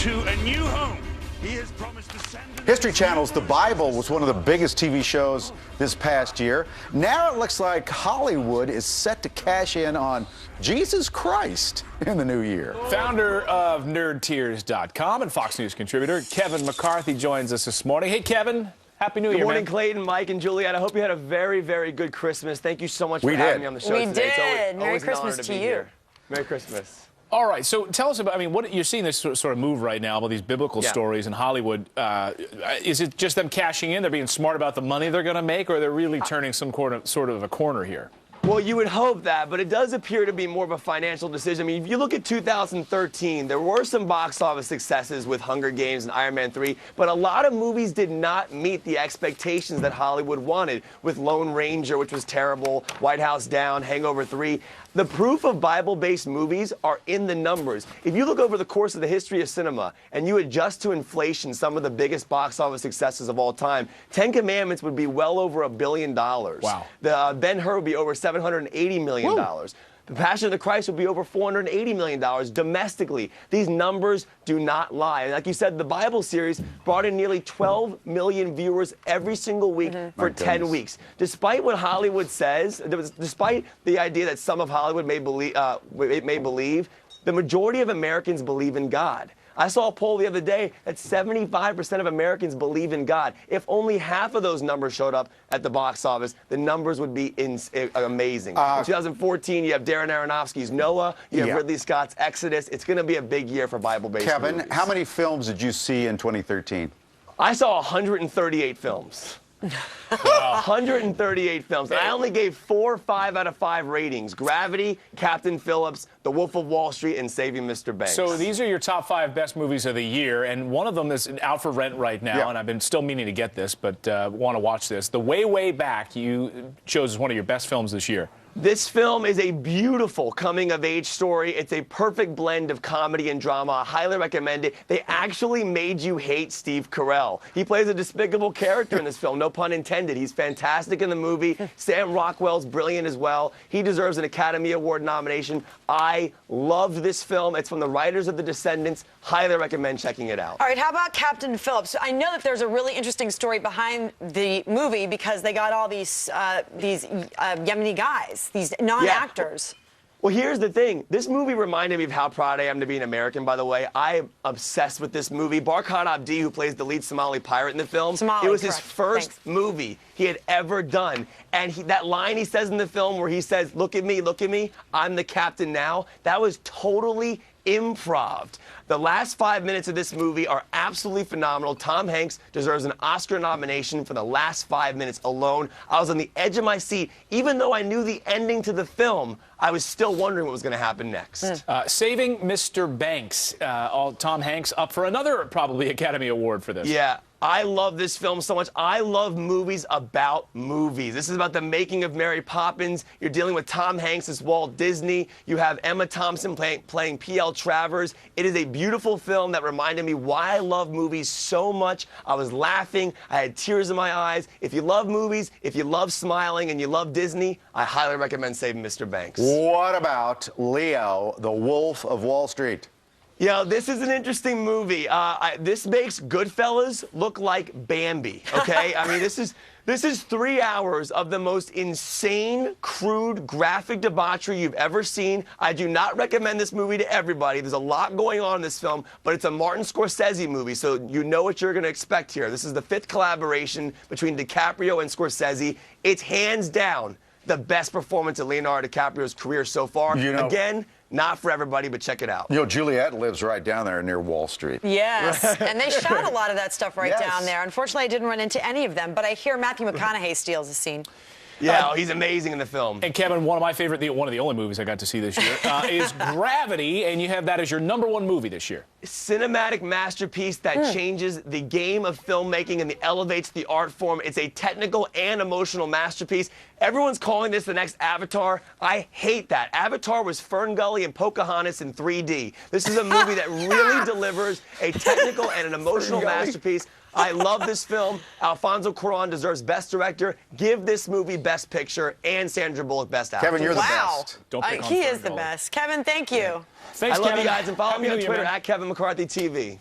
to a new home. He has promised to send... History Channel's The Bible was one of the biggest TV shows this past year. Now it looks like Hollywood is set to cash in on Jesus Christ in the new year. Founder of NerdTears.com and Fox News contributor Kevin McCarthy joins us this morning. Hey, Kevin. Happy New Year, Good morning, man. Clayton, Mike, and Juliet. I hope you had a very, very good Christmas. Thank you so much for having me on the show We today. did. Merry Always an honor Christmas to be you. here. Merry Christmas. All right, so tell us about, I mean, what you're seeing this sort of move right now about these biblical stories in Hollywood. Is it just them cashing in? They're being smart about the money they're going to make, or they're really turning some sort of a corner here? Well, you would hope that, but it does appear to be more of a financial decision. I mean, if you look at 2013, there were some box office successes with Hunger Games and Iron Man 3, but a lot of movies did not meet the expectations that Hollywood wanted, with Lone Ranger, which was terrible, White House Down, Hangover 3. The proof of Bible-based movies are in the numbers. If you look over the course of the history of cinema and you adjust to inflation some of the biggest box office successes of all time, Ten Commandments would be well over $1 billion. Wow. The Ben-Hur would be over $780 million. Woo. The Passion of the Christ would be over $480 million domestically. These numbers do not lie. And like you said, the Bible series brought in nearly 12 million viewers every single week for 10 weeks. Despite what Hollywood says, despite the idea that some of Hollywood may believe, the majority of Americans believe in God. I saw a poll the other day that 75% of Americans believe in God. If only half of those numbers showed up at the box office, the numbers would be amazing. In 2014, you have Darren Aronofsky's Noah, you have Ridley Scott's Exodus. It's going to be a big year for Bible-based movies. Kevin, how many films did you see in 2013? I saw 138 films. 138 films. And I only gave 4 5 out of 5 ratings. Gravity, Captain Phillips, The Wolf of Wall Street, and Saving Mr. Banks. So these are your top 5 best movies of the year, and one of them is out for rent right now, and I've been still meaning to get this, but want to watch this. The Way, Way Back you chose as one of your best films this year. This film is a beautiful coming-of-age story. It's a perfect blend of comedy and drama. I highly recommend it. They actually made you hate Steve Carell. He plays a despicable character in this film, no pun intended. He's fantastic in the movie. Sam Rockwell's brilliant as well. He deserves an Academy Award nomination. I love this film. It's from the writers of The Descendants. Highly recommend checking it out. All right, how about Captain Phillips? I know that there's a really interesting story behind the movie because they got all these Yemeni guys, these non-actors. Well, here's the thing. This movie reminded me of how proud I am to be an American, by the way. I am obsessed with this movie. Barkhad Abdi, who plays the lead Somali pirate in the film, it was his first movie he had ever done. And that line he says in the film where he says, look at me, I'm the captain now, that was totally improv. The last 5 minutes of this movie are absolutely phenomenal. Tom Hanks deserves an Oscar nomination for the last 5 minutes alone. I was on the edge of my seat. Even though I knew the ending to the film, I was still wondering what was going to happen next. Saving Mr. Banks. Tom Hanks up for another probably Academy Award for this. Yeah. I love this film so much. I love movies about movies. This is about the making of Mary Poppins. You're dealing with Tom Hanks as Walt Disney. You have Emma Thompson playing P.L. Travers. It is a beautiful film that reminded me why I love movies so much. I was laughing. I had tears in my eyes. If you love movies, if you love smiling, and you love Disney, I highly recommend Saving Mr. Banks. What about Leo, the Wolf of Wall Street? Yeah, this is an interesting movie. This makes Goodfellas look like Bambi, okay? I mean, this is 3 hours of the most insane, crude, graphic debauchery you've ever seen. I do not recommend this movie to everybody. There's a lot going on in this film, but it's a Martin Scorsese movie, so you know what you're going to expect here. This is the 5th collaboration between DiCaprio and Scorsese. It's hands down the best performance of Leonardo DiCaprio's career so far. Again, not for everybody, but check it out. You know, Juliet lives right down there near Wall Street. Yes, and they shot a lot of that stuff right down there. Unfortunately, I didn't run into any of them, but I hear Matthew McConaughey steals the scene. Yeah, he's amazing in the film. And Kevin, one of my favorite, one of the only movies I got to see this year, is Gravity, and you have that as your #1 movie this year. Cinematic masterpiece that changes the game of filmmaking and elevates the art form. It's a technical and emotional masterpiece. Everyone's calling this the next Avatar. I hate that. Avatar was Fern Gully and Pocahontas in 3D. This is a movie that really delivers a technical and an emotional masterpiece. I love this film. Alfonso Cuarón deserves Best Director. Give this movie Best Picture and Sandra Bullock Best Actress. Kevin, you're the Wow. best. Don't pick on He is the Ferngully. best. Kevin, thank you. Thanks, I love Kevin. you guys, and follow Happy me on New Year, Twitter man. at Kevin McCarthy TV.